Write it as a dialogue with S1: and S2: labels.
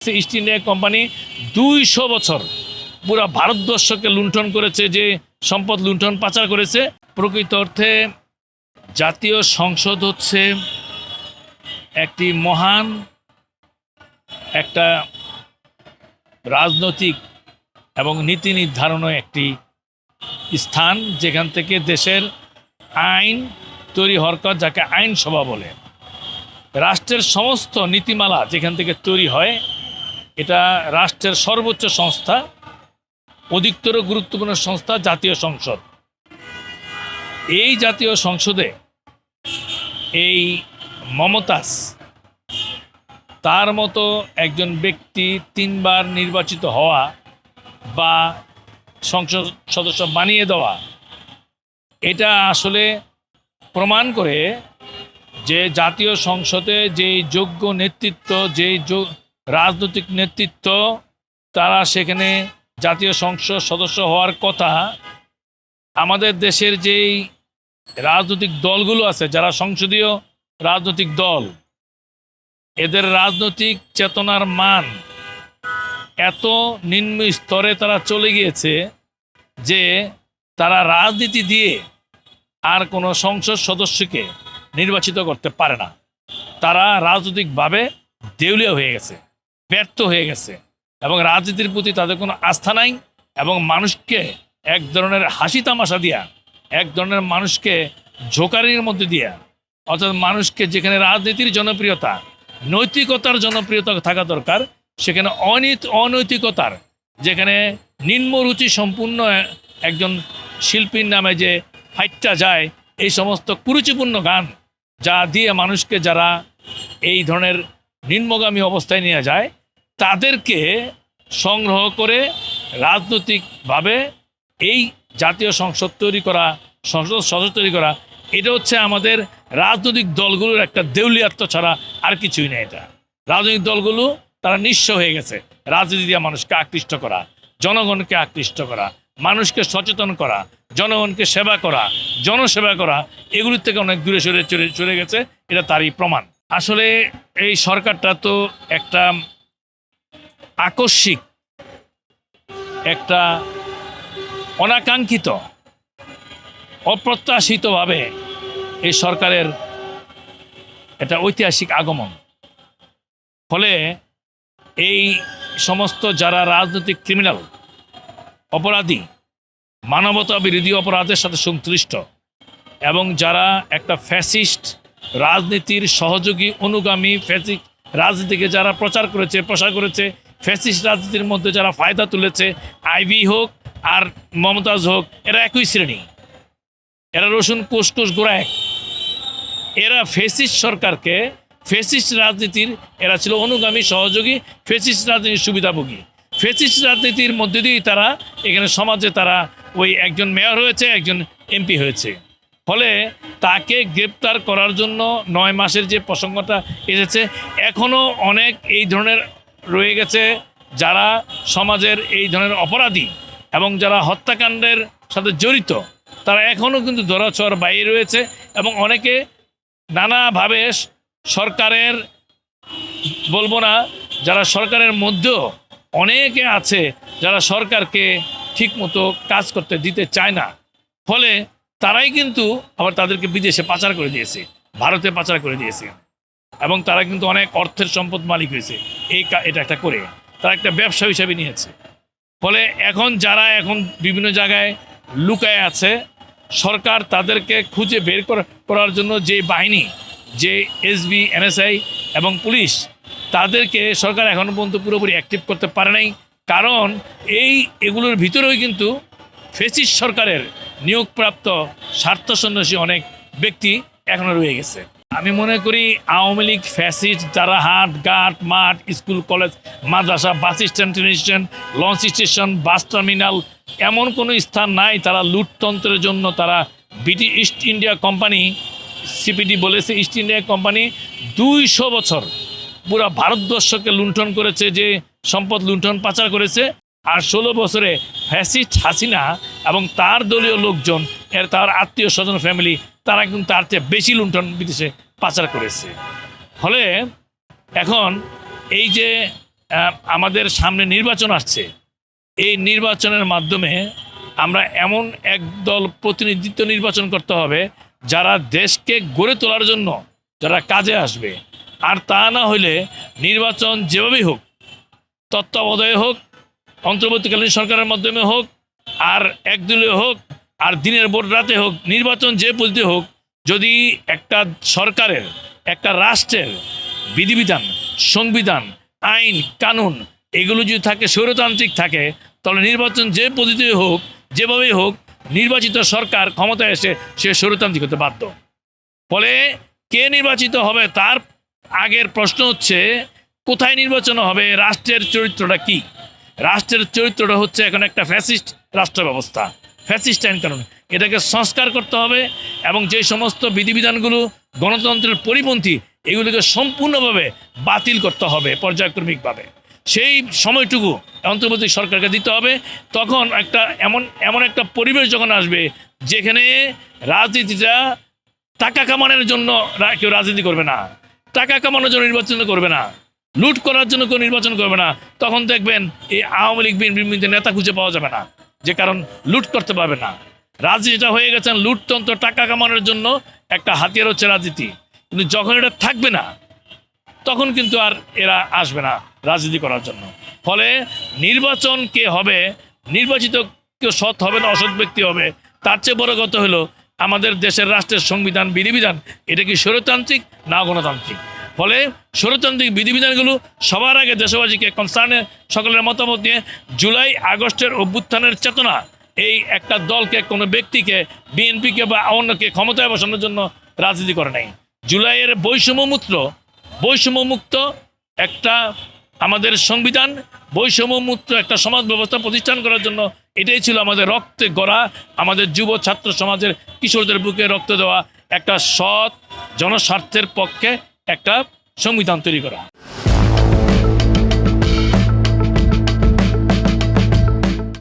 S1: East India company ২০০ বছর পুরা ভারতবর্ষকে লুণ্ঠন করেছে, যে সম্পদ লুণ্ঠন পাচার করেছে। প্রকৃত অর্থে জাতীয় সংসদ হচ্ছে একটি মহান একটা রাজনৈতিক এবং নীতি নির্ধারণের একটি স্থান, যেখান থেকে দেশের আইন তৈরি হওয়ার কথা, যাকে আইনসভা বলে। রাষ্ট্রের সমস্ত নীতিমালা যেখান থেকে তৈরি হয়, এটা রাষ্ট্রের সর্বোচ্চ সংস্থা, অধিকতর গুরুত্বপূর্ণ সংস্থা জাতীয় সংসদ। এই জাতীয় সংসদে এই মমতাজ তার মতো একজন ব্যক্তি ৩ বার নির্বাচিত হওয়া বা সংসদ সদস্য বানিয়ে দেওয়া, এটা আসলে প্রমাণ করে যে জাতীয় সংসদে যেই যোগ্য নেতৃত্ব, যেই রাজনৈতিক নেতৃত্ব, তারা সেখানে জাতীয় সংসদ সদস্য হওয়ার কথা। আমাদের দেশের যেই রাজনৈতিক দলগুলো আছে, যারা সংসদীয় রাজনৈতিক দল, এদের রাজনৈতিক চেতনার মান এত নিম্ন স্তরে তারা চলে গিয়েছে যে তারা রাজনীতি দিয়ে আর কোনো সংসদ সদস্যকে নির্বাচিত করতে পারে না। তারা রাজনৈতিকভাবে দেউলিয়া হয়ে গেছে, ব্যর্থ হয়ে গেছে, এবং রাজনীতির প্রতি তাদের কোনো আস্থা নাই। এবং মানুষকে এক ধরনের হাসি তামাশা দিয়া, এক ধরনের মানুষকে ঝোকারির মধ্যে দিয়া, অর্থাৎ মানুষকে যেখানে রাজনীতির জনপ্রিয়তা, নৈতিকতার জনপ্রিয়তা থাকা দরকার, সেখানে অনৈতিকতার, যেখানে নিম্নরুচি সম্পূর্ণ একজন শিল্পীর নামে যে ফাইটটা যায়, এই সমস্ত কুরুচিপূর্ণ গান যা দিয়ে মানুষকে, যারা এই ধরনের নিম্নগামী অবস্থায় নিয়ে যায়, তাদেরকে সংগ্রহ করে রাজনৈতিকভাবে এই জাতীয় সংসদ তৈরি করা, সংসদ সদস্য তৈরি করা, এটা হচ্ছে আমাদের রাজনৈতিক দলগুলোর একটা দেউলিয়াত্ব ছাড়া আর কিছুই নেই। এটা রাজনৈতিক দলগুলো তারা নিঃস্ব হয়ে গেছে। রাজনীতি দিয়ে মানুষকে আকৃষ্ট করা, জনগণকে আকৃষ্ট করা, মানুষকে সচেতন করা, জনগণকে সেবা করা, জনসেবা করা, এগুলির থেকে অনেক দূরে চলে গেছে। এটা তারই প্রমাণ। আসলে এই সরকারটা তো একটা আকস্মিক, একটা অনাকাঙ্ক্ষিত, অপ্রত্যাশিতভাবে এই সরকারের এটা ঐতিহাসিক আগমন। ফলে এই সমস্ত যারা রাজনৈতিক ক্রিমিনাল, অপরাধী, মানবতা বিরোধী অপরাধের সাথে সংশ্লিষ্ট, এবং যারা একটা ফ্যাসিস্ট রাজনীতির সহযোগী, অনুগামী, ফ্যাসিস্ট রাজনীতিকে যারা প্রসার করেছে, ফ্যাসিস্ট রাজনীতির মধ্যে যারা ফায়দা তুলেছে, আইভি হোক আর মমতাজ হোক, এরা একই শ্রেণী, এরা রসুন কোষ গোড়া এক। এরা ফ্যাসিস্ট সরকারকে, ফ্যাসিস্ট রাজনীতির, এরা ছিল অনুগামী, সহযোগী, ফ্যাসিস্ট রাজনীতির সুবিধাভোগী। ফ্যাসিস্ট রাজনীতির মধ্যে দিয়েই তারা এখানে সমাজে তারা ওই একজন মেয়র হয়েছে, একজন এমপি হয়েছে। ফলে তাকে গ্রেপ্তার করার জন্য 9 মাসের যে প্রসঙ্গটা এসেছে, এখনও অনেক এই ধরনের রয়ে গেছে যারা সমাজের এই ধরনের অপরাধী এবং যারা হত্যাকাণ্ডের সাথে জড়িত, তারা এখনও কিন্তু ধরাছোঁয়ার বাইরে রয়েছে। এবং অনেকে নানাভাবে সরকারের, বলবো না, যারা সরকারের মধ্যেও অনেকে আছে যারা সরকারকে ঠিকমতো কাজ করতে দিতে চায় না। ফলে তারাই কিন্তু আবার তাদেরকে বিদেশে পাচার করে দিয়েছে, ভারতে পাচার করে দিয়েছে, এবং তারা কিন্তু অনেক অর্থের সম্পদ মালিক হয়েছে এটা একটা করে, তারা একটা ব্যবসা হিসাবে নিয়েছে। ফলে যারা এখন বিভিন্ন জায়গায় লুকায় আছে, সরকার তাদেরকে খুঁজে বের করার জন্য যে বাহিনী, যে এসবি, এনএসআই এবং পুলিশ, তাদেরকে সরকার এখনও পর্যন্ত পুরোপুরি অ্যাক্টিভ করতে পারে নাই। কারণ এগুলোর ভিতরেও কিন্তু ফ্যাসিস্ট সরকারের নিয়োগপ্রাপ্ত স্বার্থসন্ন্যাসী অনেক ব্যক্তি এখনও রয়ে গেছে। আমি মনে করি আওয়ামী লীগ, ফ্যাসিস্ট, যারা হাট, ঘাট, মাঠ, স্কুল, কলেজ, মাদ্রাসা, bus stand, train station, launch station, bus terminal, এমন কোনো স্থান নাই তারা লুটতন্ত্রের জন্য, তারা ইস্ট ইন্ডিয়া কোম্পানি, সিপিডি বলেছে, ইস্ট ইন্ডিয়া কোম্পানি ২০০ বছর পুরা ভারতবর্ষকে লুণ্ঠন করেছে, যে সম্পদ লুণ্ঠন পাচার করেছে। আর 16 বছরে ফ্যাসিস্ট হাসিনা এবং তার দলীয় লোকজন, তার আত্মীয় স্বজন, ফ্যামিলি, তারা কিন্তু তার চেয়ে বেশি লুণ্ঠন বিদেশে পাচার করেছে। ফলে এখন এই যে আমাদের সামনে নির্বাচন আসছে, এই নির্বাচনের মাধ্যমে আমরা এমন একদল প্রতিনিধিত্ব নির্বাচন করতে হবে যারা দেশকে গড়ে তোলার জন্য যারা কাজে আসবে। আর তা না হলে নির্বাচন যেভাবেই হোক, তত্ত্বাবধায়ক হোক, অন্তর্বর্তীকালীন সরকারের মাধ্যমে হোক, আর একদলীয় হোক, আর দিনের ভোট রাতে হোক, নির্বাচন যে পদ্ধতি হোক, যদি একটা সরকারের, একটা রাষ্ট্রের বিধিবিধান, সংবিধান, আইন কানুন এগুলো যদি থাকে, স্বৈরতান্ত্রিক থাকে, তাহলে নির্বাচন যে পদ্ধতি হোক, যেভাবেই হোক, নির্বাচিত সরকার ক্ষমতায় এসে সে স্বৈরতান্ত্রিক হতে বাধ্য। ফলে কে নির্বাচিত হবে তার আগের প্রশ্ন হচ্ছে কোথায় নির্বাচন হবে, রাষ্ট্রের চরিত্রটা কি। রাষ্ট্রের চরিত্রটা হচ্ছে এখন একটা ফ্যাসিস্ট রাষ্ট্র ব্যবস্থা, ফ্যাসিস্ট আইন কানুন। এটাকে সংস্কার করতে হবে এবং যে সমস্ত বিধিবিধানগুলো গণতন্ত্রের পরিপন্থী এগুলিকে সম্পূর্ণভাবে বাতিল করতে হবে পর্যায়ক্রমিকভাবে। সেই সময়টুকু অন্তর্বর্তী সরকারকে দিতে হবে। তখন একটা এমন একটা পরিবেশ যখন আসবে যেখানে রাজনীতিটা টাকা কামানোর জন্য কেউ রাজনীতি করবে না, টাকা কামানোর জন্য নির্বাচন করবে না, লুট করার জন্য কেউ নির্বাচন করবে না। তখন দেখবেন এই আওয়ামী লীগ বিএনপির নেতা খুঁজে পাওয়া যাবে না, যে কারণ লুট করতে পারবে না। রাজনীতিটা হয়ে গেছেন লুটতন্ত্র, টাকা কামানোর জন্য একটা হাতিয়ার হচ্ছে রাজনীতি। কিন্তু যখন এটা থাকবে না তখন কিন্তু আর এরা আসবে না রাজনীতি করার জন্য। ফলে নির্বাচন কে হবে, নির্বাচিত কেউ সৎ হবে না অসৎ ব্যক্তি হবে, তার চেয়ে বড় কথা হলো আমাদের দেশের রাষ্ট্রের সংবিধান, বিধিবিধান এটা কি স্বৈরতান্ত্রিক না গণতান্ত্রিক। ফলে স্বৈরতান্ত্রিক বিধিবিধানগুলো সবার আগে দেশবাসীকে কনসার্নে সকলের মতামত নিয়ে জুলাই আগস্টের অভ্যুত্থানের চেতনা এই একটা দলকে, কোনো ব্যক্তিকে, বিএনপিকে বা অন্যকে ক্ষমতায় বসানোর জন্য রাজনীতি করে নাই। জুলাইয়ের বৈষম্যমুক্ত একটা আমাদের সংবিধান, বৈষম্যমুক্ত একটা সমাজ ব্যবস্থা প্রতিষ্ঠান করার জন্য এটাই ছিল আমাদের রক্তে গড়া, আমাদের যুব ছাত্র সমাজের কিশোরদের বুকে রক্ত দেওয়া একটা সৎ জনস্বার্থের পক্ষে একটা সংবিধান তৈরি করা।